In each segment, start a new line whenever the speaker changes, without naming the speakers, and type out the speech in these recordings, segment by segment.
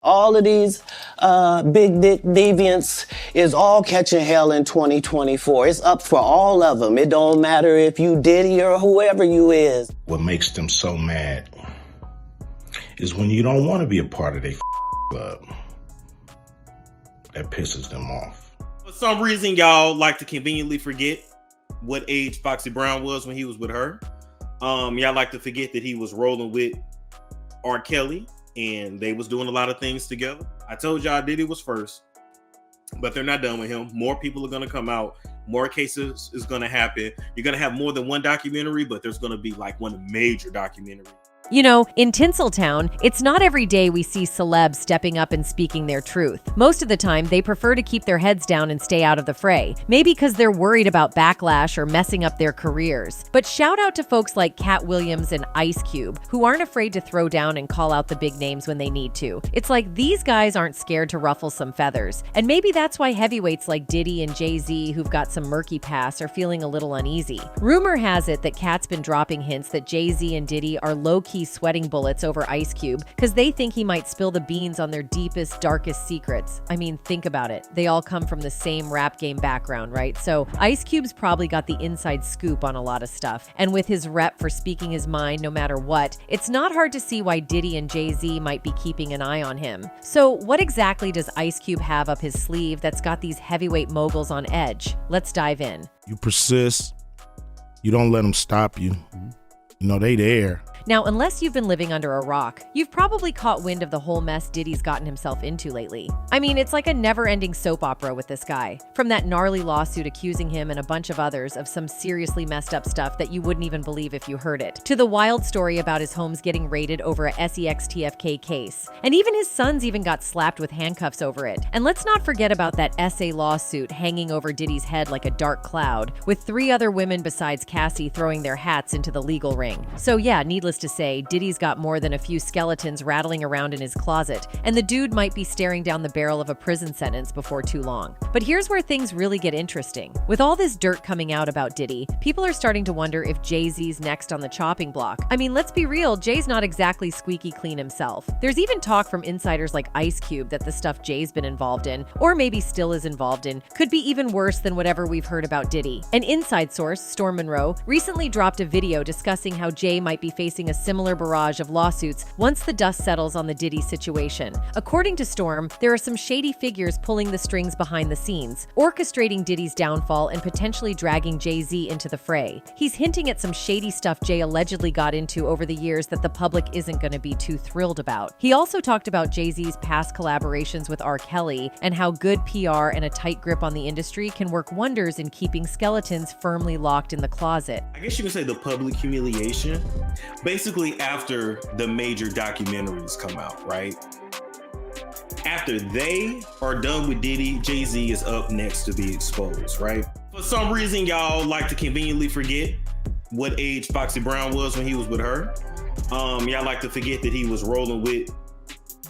All of these big dick deviants is all catching hell in 2024. It's up for all of them. It don't matter if you Diddy or whoever you is.
What makes them so mad is when you don't want to be a part of their club. That pisses them off.
For some reason, y'all like to conveniently forget what age Foxy Brown was when he was with her. Y'all like to forget that he was rolling with R. Kelly. And they was doing a lot of things together. I told y'all Diddy was first, but they're not done with him. More people are going to come out. More cases is going to happen. You're going to have more than one documentary, but there's going to be like one major documentary.
You know, in Tinseltown, it's not every day we see celebs stepping up and speaking their truth. Most of the time, they prefer to keep their heads down and stay out of the fray. Maybe because they're worried about backlash or messing up their careers. But shout out to folks like Katt Williams and Ice Cube, who aren't afraid to throw down and call out the big names when they need to. It's like these guys aren't scared to ruffle some feathers. And maybe that's why heavyweights like Diddy and Jay-Z, who've got some murky past, are feeling a little uneasy. Rumor has it that Katt's been dropping hints that Jay-Z and Diddy are low-key sweating bullets over Ice Cube because they think he might spill the beans on their deepest, darkest secrets. I mean, think about it. They all come from the same rap game background, right? So Ice Cube's probably got the inside scoop on a lot of stuff. And with his rep for speaking his mind no matter what, it's not hard to see why Diddy and Jay-Z might be keeping an eye on him. So what exactly does Ice Cube have up his sleeve that's got these heavyweight moguls on edge? Let's dive in.
You persist. You don't let them stop you. You know, they there.
Now, unless you've been living under a rock, you've probably caught wind of the whole mess Diddy's gotten himself into lately. I mean, it's like a never-ending soap opera with this guy. From that gnarly lawsuit accusing him and a bunch of others of some seriously messed up stuff that you wouldn't even believe if you heard it, to the wild story about his homes getting raided over a SEX-TFK case. And even his sons even got slapped with handcuffs over it. And let's not forget about that SA lawsuit hanging over Diddy's head like a dark cloud, with 3 other women besides Cassie throwing their hats into the legal ring. So yeah, needless to say, Diddy's got more than a few skeletons rattling around in his closet, and the dude might be staring down the barrel of a prison sentence before too long. But here's where things really get interesting. With all this dirt coming out about Diddy, people are starting to wonder if Jay-Z's next on the chopping block. I mean, let's be real, Jay's not exactly squeaky clean himself. There's even talk from insiders like Ice Cube that the stuff Jay's been involved in, or maybe still is involved in, could be even worse than whatever we've heard about Diddy. An inside source, Storm Monroe, recently dropped a video discussing how Jay might be facing a similar barrage of lawsuits once the dust settles on the Diddy situation. According to Storm, there are some shady figures pulling the strings behind the scenes, orchestrating Diddy's downfall and potentially dragging Jay-Z into the fray. He's hinting at some shady stuff Jay allegedly got into over the years that the public isn't going to be too thrilled about. He also talked about Jay-Z's past collaborations with R. Kelly and how good PR and a tight grip on the industry can work wonders in keeping skeletons firmly locked in the closet.
I guess you could say the public humiliation. Basically, after the major documentaries come out, right? After they are done with Diddy, Jay-Z is up next to be exposed, right? For some reason, y'all like to conveniently forget what age Foxy Brown was when he was with her. Y'all like to forget that he was rolling with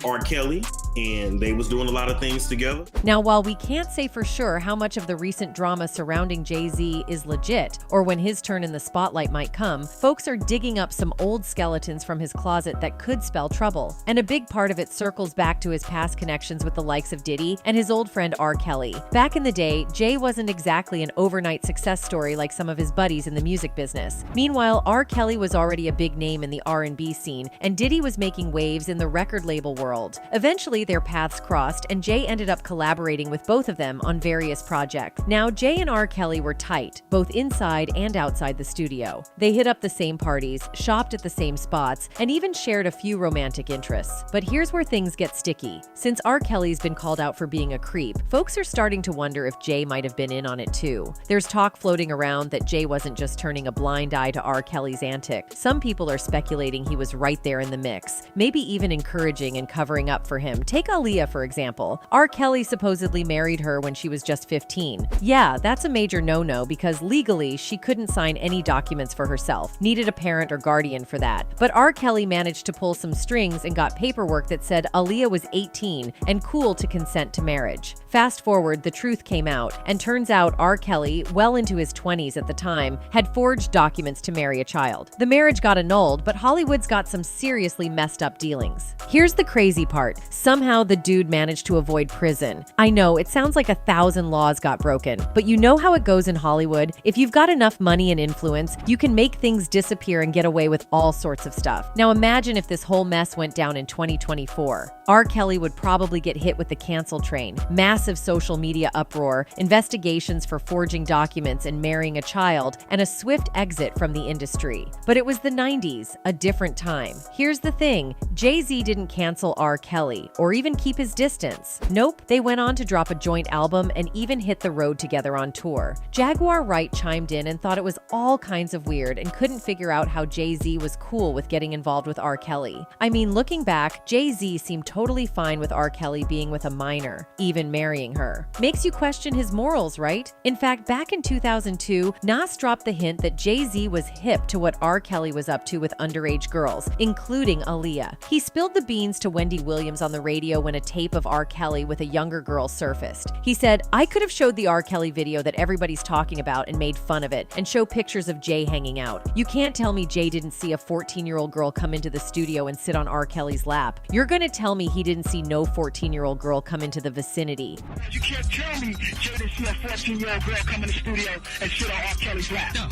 R. Kelly, and they was doing a lot of things together.
Now, while we can't say for sure how much of the recent drama surrounding Jay-Z is legit, or when his turn in the spotlight might come, folks are digging up some old skeletons from his closet that could spell trouble. And a big part of it circles back to his past connections with the likes of Diddy and his old friend R. Kelly. Back in the day, Jay wasn't exactly an overnight success story like some of his buddies in the music business. Meanwhile, R. Kelly was already a big name in the R&B scene, and Diddy was making waves in the record label world. Eventually, their paths crossed, and Jay ended up collaborating with both of them on various projects. Now, Jay and R. Kelly were tight, both inside and outside the studio. They hit up the same parties, shopped at the same spots, and even shared a few romantic interests. But here's where things get sticky. Since R. Kelly's been called out for being a creep, folks are starting to wonder if Jay might have been in on it too. There's talk floating around that Jay wasn't just turning a blind eye to R. Kelly's antics. Some people are speculating he was right there in the mix, maybe even encouraging and covering up for him. Take Aaliyah, for example. R. Kelly supposedly married her when she was just 15. Yeah, that's a major no-no because legally she couldn't sign any documents for herself, needed a parent or guardian for that. But R. Kelly managed to pull some strings and got paperwork that said Aaliyah was 18 and cool to consent to marriage. Fast forward, the truth came out, and turns out R. Kelly, well into his 20s at the time, had forged documents to marry a child. The marriage got annulled, but Hollywood's got some seriously messed up dealings. Here's the crazy part. Some Somehow, the dude managed to avoid prison. I know, it sounds like 1,000 laws got broken, but you know how it goes in Hollywood? If you've got enough money and influence, you can make things disappear and get away with all sorts of stuff. Now imagine if this whole mess went down in 2024. R. Kelly would probably get hit with the cancel train, massive social media uproar, investigations for forging documents and marrying a child, and a swift exit from the industry. But it was the 90s, a different time. Here's the thing, Jay-Z didn't cancel R. Kelly, or even keep his distance. Nope, they went on to drop a joint album and even hit the road together on tour. Jaguar Wright chimed in and thought it was all kinds of weird and couldn't figure out how Jay-Z was cool with getting involved with R. Kelly. I mean, looking back, Jay-Z seemed totally fine with R. Kelly being with a minor, even marrying her. Makes you question his morals, right? In fact, back in 2002, Nas dropped the hint that Jay-Z was hip to what R. Kelly was up to with underage girls, including Aaliyah. He spilled the beans to Wendy Williams on the radio when a tape of R. Kelly with a younger girl surfaced. He said, "I could have showed the R. Kelly video that everybody's talking about and made fun of it, and show pictures of Jay hanging out. You can't tell me Jay didn't see a 14-year-old girl come into the studio and sit on R. Kelly's lap. You're gonna tell me he didn't see no 14-year-old girl come into the vicinity."
You can't tell me Jay didn't see a 14-year-old girl come in the studio and sit on R. Kelly's lap. No.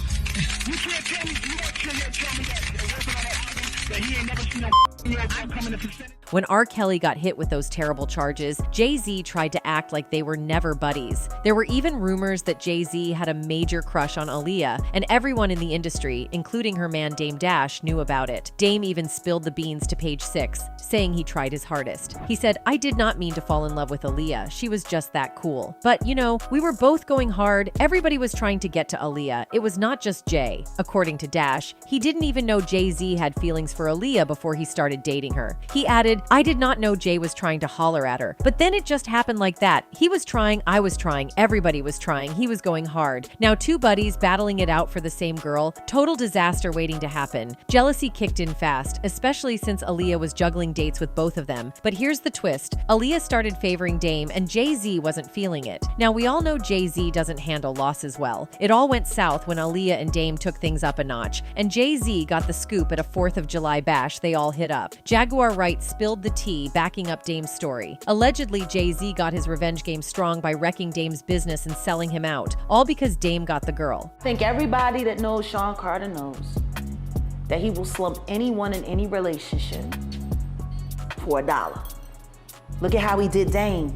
You can't tell me, you want to tell me that working on that album, that he ain't never seen no 14-year-old girl come in the vicinity.
When R. Kelly got hit with those terrible charges, Jay-Z tried to act like they were never buddies. There were even rumors that Jay-Z had a major crush on Aaliyah, and everyone in the industry, including her man Dame Dash, knew about it. Dame even spilled the beans to Page Six, saying he tried his hardest. He said, "I did not mean to fall in love with Aaliyah. She was just that cool. But, you know, we were both going hard. Everybody was trying to get to Aaliyah. It was not just Jay." According to Dash, he didn't even know Jay-Z had feelings for Aaliyah before he started dating her. He added, "I did not know Jay was trying to holler at her. But then it just happened like that. He was trying, I was trying, everybody was trying, he was going hard. Now two buddies battling it out for the same girl, total disaster waiting to happen." Jealousy kicked in fast, especially since Aaliyah was juggling dates with both of them. But here's the twist, Aaliyah started favoring Dame and Jay-Z wasn't feeling it. Now we all know Jay-Z doesn't handle losses well. It all went south when Aaliyah and Dame took things up a notch, and Jay-Z got the scoop at a 4th of July bash they all hit up. Jaguar Wright spilled the tea backing up Dame's story. Allegedly, Jay-Z got his revenge game strong by wrecking Dame's business and selling him out, all because Dame got the girl.
I think everybody that knows Sean Carter knows that he will slump anyone in any relationship for $1. Look at how he did Dame.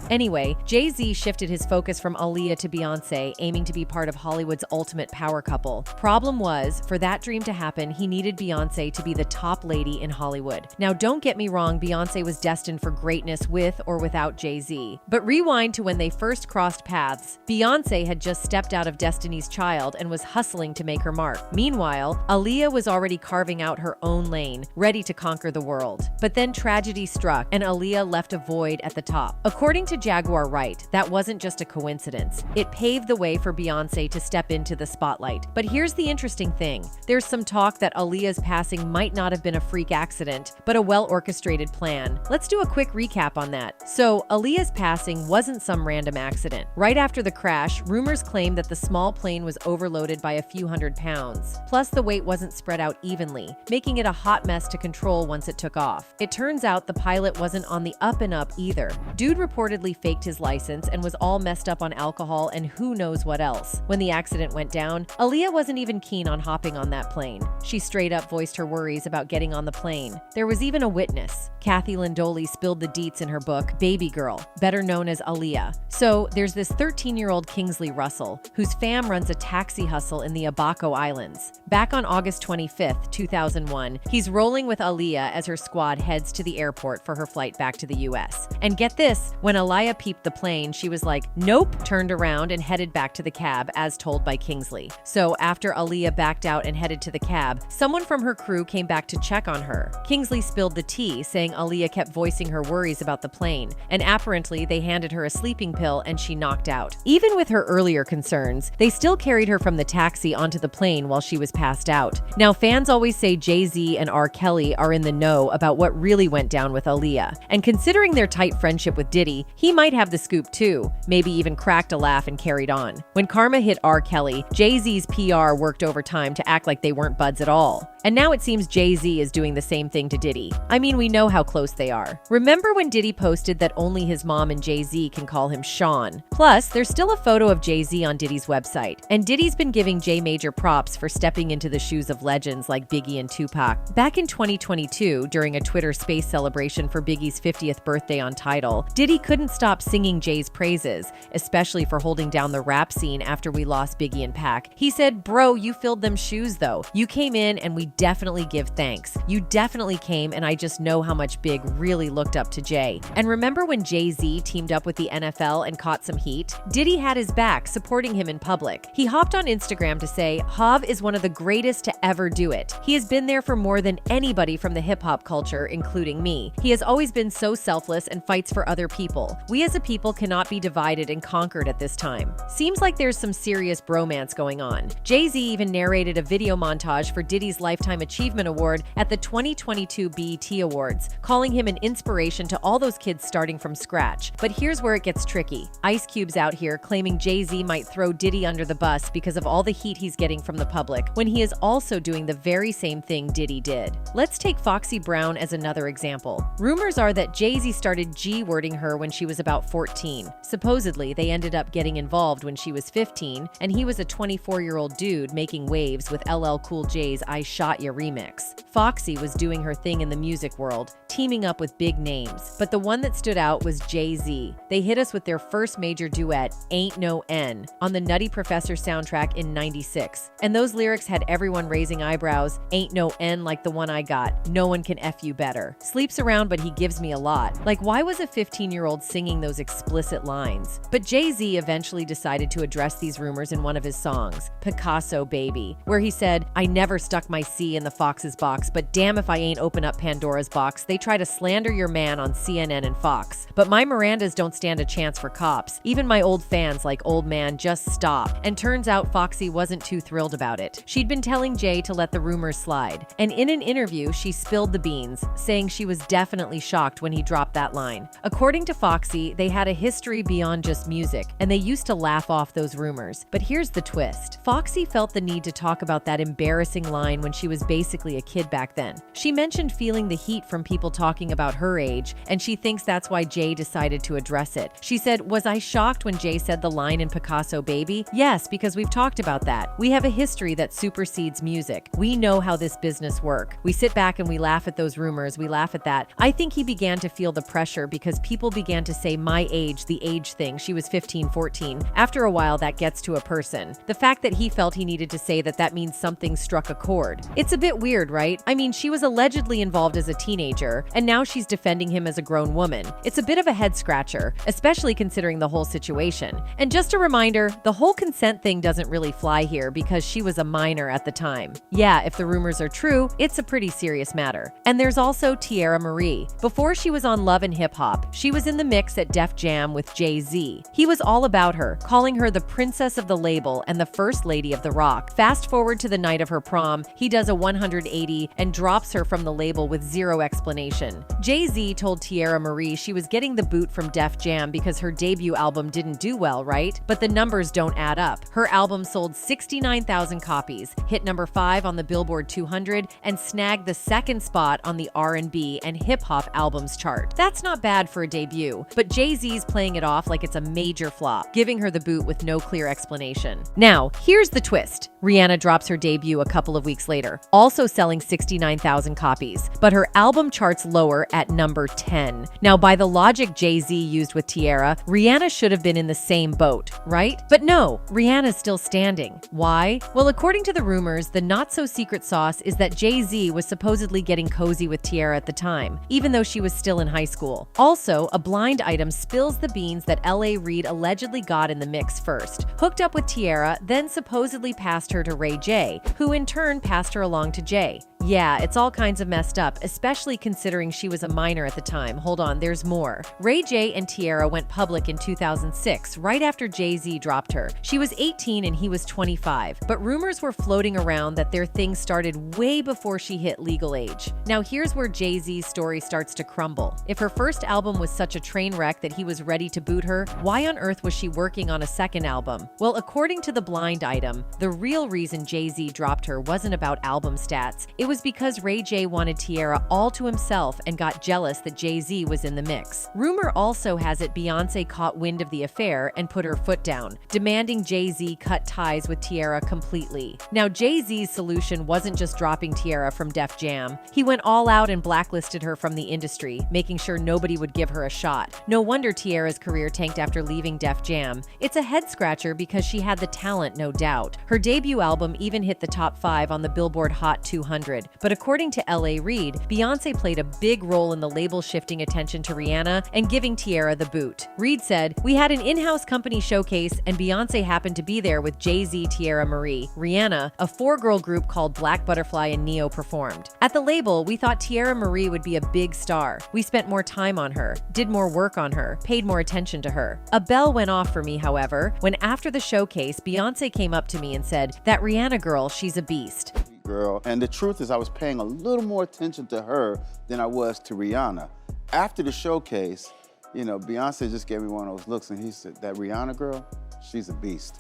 Anyway, Jay-Z shifted his focus from Aaliyah to Beyonce, aiming to be part of Hollywood's ultimate power couple. Problem was, for that dream to happen, he needed Beyonce to be the top lady in Hollywood. Now, don't get me wrong, Beyonce was destined for greatness with or without Jay-Z. But rewind to when they first crossed paths. Beyonce had just stepped out of Destiny's Child and was hustling to make her mark. Meanwhile, Aaliyah was already carving out her own lane, ready to conquer the world. But then tragedy struck, and Aaliyah left a void at the top. According to Jaguar Wright, that wasn't just a coincidence. It paved the way for Beyonce to step into the spotlight. But here's the interesting thing. There's some talk that Aaliyah's passing might not have been a freak accident, but a well-orchestrated plan. Let's do a quick recap on that. So, Aaliyah's passing wasn't some random accident. Right after the crash, rumors claimed that the small plane was overloaded by a few hundred pounds. Plus, the weight wasn't spread out evenly, making it a hot mess to control once it took off. It turns out the pilot wasn't on the up and up either. Dude reportedly faked his license and was all messed up on alcohol and who knows what else. When the accident went down, Aaliyah wasn't even keen on hopping on that plane. She straight up voiced her worries about getting on the plane. There was even a witness. Kathy Lindoli spilled the deets in her book, Baby Girl, better known as Aaliyah. So there's this 13-year-old Kingsley Russell, whose fam runs a taxi hustle in the Abaco Islands. Back on August 25th, 2001, he's rolling with Aaliyah as her squad heads to the airport for her flight back to the US. And get this, when Aaliyah peeped the plane, she was like, nope, turned around and headed back to the cab as told by Kingsley. So after Aaliyah backed out and headed to the cab, someone from her crew came back to check on her. Kingsley spilled the tea, saying Aaliyah kept voicing her worries about the plane, and apparently they handed her a sleeping pill and she knocked out. Even with her earlier concerns, they still carried her from the taxi onto the plane while she was passed out. Now, fans always say Jay-Z and R. Kelly are in the know about what really went down with Aaliyah, and considering their tight friendship with Diddy, he He might have the scoop too, maybe even cracked a laugh and carried on. When karma hit R. Kelly, Jay-Z's PR worked overtime to act like they weren't buds at all. And now it seems Jay-Z is doing the same thing to Diddy. I mean, we know how close they are. Remember when Diddy posted that only his mom and Jay-Z can call him Sean? Plus, there's still a photo of Jay-Z on Diddy's website. And Diddy's been giving Jay major props for stepping into the shoes of legends like Biggie and Tupac. Back in 2022, during a Twitter Space celebration for Biggie's 50th birthday on Tidal, Diddy couldn't stop singing Jay's praises, especially for holding down the rap scene after we lost Biggie and Pac. He said, "Bro, you filled them shoes though. You came in and we definitely give thanks. You definitely came, and I just know how much Big really looked up to Jay." And remember when Jay-Z teamed up with the NFL and caught some heat? Diddy had his back, supporting him in public. He hopped on Instagram to say, "Hav is one of the greatest to ever do it. He has been there for more than anybody from the hip-hop culture, including me. He has always been so selfless and fights for other people. We as a people cannot be divided and conquered at this time." Seems like there's some serious bromance going on. Jay-Z even narrated a video montage for Diddy's Lifetime Achievement Award at the 2022 BET Awards, calling him an inspiration to all those kids starting from scratch. But here's where it gets tricky. Ice Cube's out here claiming Jay-Z might throw Diddy under the bus because of all the heat he's getting from the public, when he is also doing the very same thing Diddy did. Let's take Foxy Brown as another example. Rumors are that Jay-Z started G-wording her when she was about 14. Supposedly, they ended up getting involved when she was 15, and he was a 24-year-old dude making waves with LL Cool J's I Shot Ya remix. Foxy was doing her thing in the music world, teaming up with big names. But the one that stood out was Jay-Z. They hit us with their first major duet, Ain't No N, on the Nutty Professor soundtrack in '96. And those lyrics had everyone raising eyebrows. Ain't no N like the one I got. No one can F you better. Sleeps around, but he gives me a lot. Like, why was a 15-year-old singing those explicit lines? But Jay-Z eventually decided to address these rumors in one of his songs, Picasso Baby, where he said, "I never stuck my C in the Fox's box, but damn if I ain't open up Pandora's box. They try to slander your man on CNN and Fox. But my Mirandas don't stand a chance for cops. Even my old fans like Old Man just stop." And turns out Foxy wasn't too thrilled about it. She'd been telling Jay to let the rumors slide. And in an interview, she spilled the beans, saying she was definitely shocked when he dropped that line. According to Foxy, they had a history beyond just music, and they used to laugh off those rumors. But here's the twist. Foxy felt the need to talk about that embarrassing line when she was basically a kid back then. She mentioned feeling the heat from people talking about her age, and she thinks that's why Jay decided to address it. She said, "Was I shocked when Jay said the line in Picasso Baby? Yes, because we've talked about that. We have a history that supersedes music. We know how this business works. We sit back and we laugh at those rumors. We laugh at that." I think he began to feel the pressure because people began to say my age, the age thing. She was 15, 14. After a while, that gets to a person. The fact that he felt he needed to say that means something struck a chord. It's a bit weird, right? I mean, she was allegedly involved as a teenager, and now she's defending him as a grown woman. It's a bit of a head scratcher, especially considering the whole situation. And just a reminder, the whole consent thing doesn't really fly here because she was a minor at the time. Yeah, if the rumors are true, it's a pretty serious matter. And there's also Tierra Marie. Before she was on Love and Hip Hop, she was in the mix at Def Jam with Jay-Z. He was all about her, calling her the princess of the label and the first lady of the rock. Fast forward to the night of her prom, he does a 180 and drops her from the label with zero explanation. Jay-Z told Tierra Marie she was getting the boot from Def Jam because her debut album didn't do well, right? But the numbers don't add up. Her album sold 69,000 copies, hit number 5 on the Billboard 200, and snagged the second spot on the R&B and hip-hop albums chart. That's not bad for a debut, but Jay-Z's playing it off like it's a major flop, giving her the boot with no clear explanation. Now, here's the twist. Rihanna drops her debut a couple of weeks later, also selling 69,000 copies, but her album charts lower at number 10. Now, by the logic Jay-Z used with Tierra, Rihanna should have been in the same boat, right? But no, Rihanna's still standing. Why? Well, according to the rumors, the not-so-secret sauce is that Jay-Z was supposedly getting cozy with Tierra at the time, even though she was still in high school. Also, a blind item spills the beans that L.A. Reid allegedly got in the mix first, hooked up with Tierra, then supposedly passed her to Ray J, who in turn passed her along to Jay. Yeah, it's all kinds of messed up, especially considering she was a minor at the time. Hold on, there's more. Ray J and Tierra went public in 2006, right after Jay-Z dropped her. She was 18 and he was 25, but rumors were floating around that their thing started way before she hit legal age. Now here's where Jay-Z's story starts to crumble. If her first album was such a train wreck that he was ready to boot her, why on earth was she working on a second album? Well, according to The Blind Item, the real reason Jay-Z dropped her wasn't about album stats. It was because Ray J wanted Tierra all to himself and got jealous that Jay-Z was in the mix. Rumor also has it Beyoncé caught wind of the affair and put her foot down, demanding Jay-Z cut ties with Tierra completely. Now, Jay-Z's solution wasn't just dropping Tierra from Def Jam. He went all out and blacklisted her from the industry, making sure nobody would give her a shot. No wonder Tierra's career tanked after leaving Def Jam. It's a head-scratcher because she had the talent, no doubt. Her debut album even hit the top 5 on the Billboard Hot 200. But according to L.A. Reid, Beyoncé played a big role in the label shifting attention to Rihanna and giving Tierra the boot. Reid said, "We had an in-house company showcase and Beyoncé happened to be there with Jay-Z, Tierra Marie. Rihanna, a 4-girl group called Black Butterfly and Neo performed. At the label, we thought Tierra Marie would be a big star. We spent more time on her, did more work on her, paid more attention to her. A bell went off for me, however, when after the showcase, Beyoncé came up to me and said, 'That Rihanna girl, she's a beast.'"
Girl. And the truth is I was paying a little more attention to her than I was to Rihanna. After the showcase, you know, Beyonce just gave me one of those looks and he said, "That Rihanna girl, she's a beast."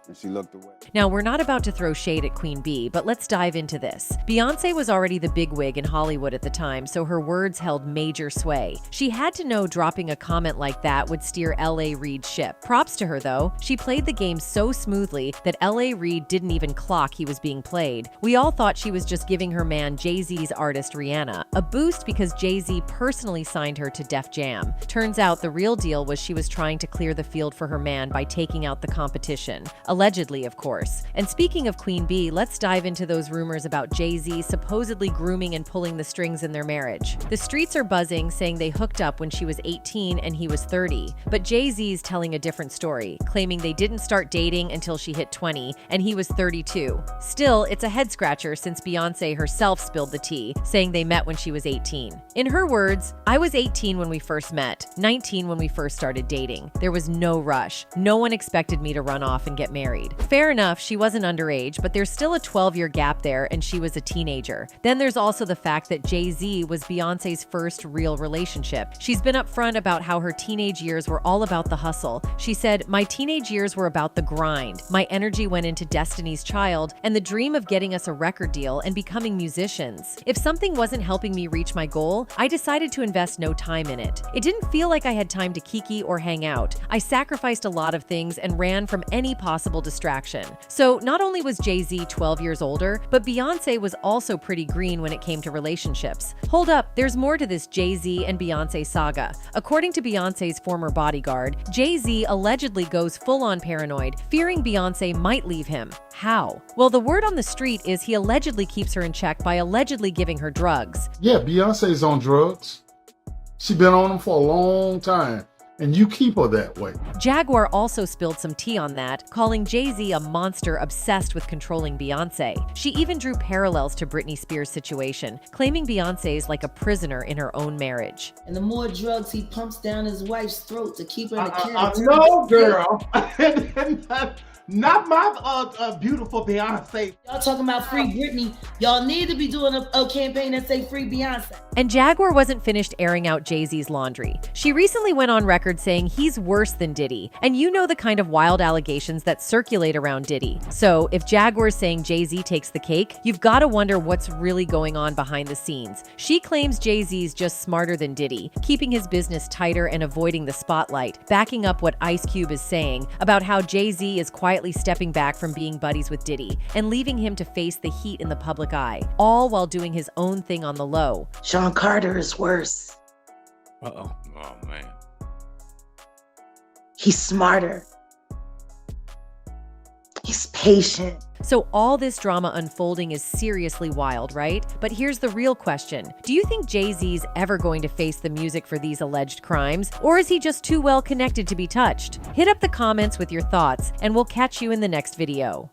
And she looked away.
Now, we're not about to throw shade at Queen Bee, but let's dive into this. Beyoncé was already the bigwig in Hollywood at the time, so her words held major sway. She had to know dropping a comment like that would steer L.A. Reid's ship. Props to her, though. She played the game so smoothly that L.A. Reid didn't even clock he was being played. We all thought she was just giving her man Jay-Z's artist Rihanna a boost because Jay-Z personally signed her to Def Jam. Turns out the real deal was she was trying to clear the field for her man by taking out the competition. Allegedly, of course. And speaking of Queen Bee, let's dive into those rumors about Jay-Z supposedly grooming and pulling the strings in their marriage. The streets are buzzing, saying they hooked up when she was 18 and he was 30. But Jay-Z's telling a different story, claiming they didn't start dating until she hit 20 and he was 32. Still, it's a head-scratcher since Beyoncé herself spilled the tea, saying they met when she was 18. In her words, "I was 18 when we first met, 19 when we first started dating. There was no rush. No one expected me to run off and get married. Fair enough, she wasn't underage, but there's still a 12-year gap there and she was a teenager. Then there's also the fact that Jay-Z was Beyoncé's first real relationship. She's been upfront about how her teenage years were all about the hustle. She said, "My teenage years were about the grind. My energy went into Destiny's Child and the dream of getting us a record deal and becoming musicians. If something wasn't helping me reach my goal, I decided to invest no time in it. It didn't feel like I had time to kiki or hang out. I sacrificed a lot of things and ran from any possible distraction." So not only was Jay-Z 12 years older, but Beyoncé was also pretty green when it came to relationships. Hold up, there's more to this Jay-Z and Beyoncé saga. According to Beyoncé's former bodyguard, Jay-Z allegedly goes full-on paranoid, fearing Beyoncé might leave him. How? Well, the word on the street is he allegedly keeps her in check by allegedly giving her drugs.
Yeah, Beyonce's on drugs. She been on them for a long time. And you keep her that way.
Jaguar also spilled some tea on that, calling Jay-Z a monster obsessed with controlling Beyoncé. She even drew parallels to Britney Spears' situation, claiming Beyoncé's like a prisoner in her own marriage.
And the more drugs he pumps down his wife's throat to keep her in the
No, girl. Not my beautiful Beyonce.
Y'all talking about free Britney. Y'all need to be doing a campaign that say free Beyonce.
And Jaguar wasn't finished airing out Jay-Z's laundry. She recently went on record saying he's worse than Diddy. And you know the kind of wild allegations that circulate around Diddy. So if Jaguar's saying Jay-Z takes the cake, you've got to wonder what's really going on behind the scenes. She claims Jay-Z's just smarter than Diddy, keeping his business tighter and avoiding the spotlight, backing up what Ice Cube is saying about how Jay-Z is quietly stepping back from being buddies with Diddy and leaving him to face the heat in the public eye, all while doing his own thing on the low.
Sean Carter is worse.
Uh-oh. Oh, man.
He's smarter. He's patient.
So all this drama unfolding is seriously wild, right? But here's the real question. Do you think Jay-Z's ever going to face the music for these alleged crimes? Or is he just too well connected to be touched? Hit up the comments with your thoughts, and we'll catch you in the next video.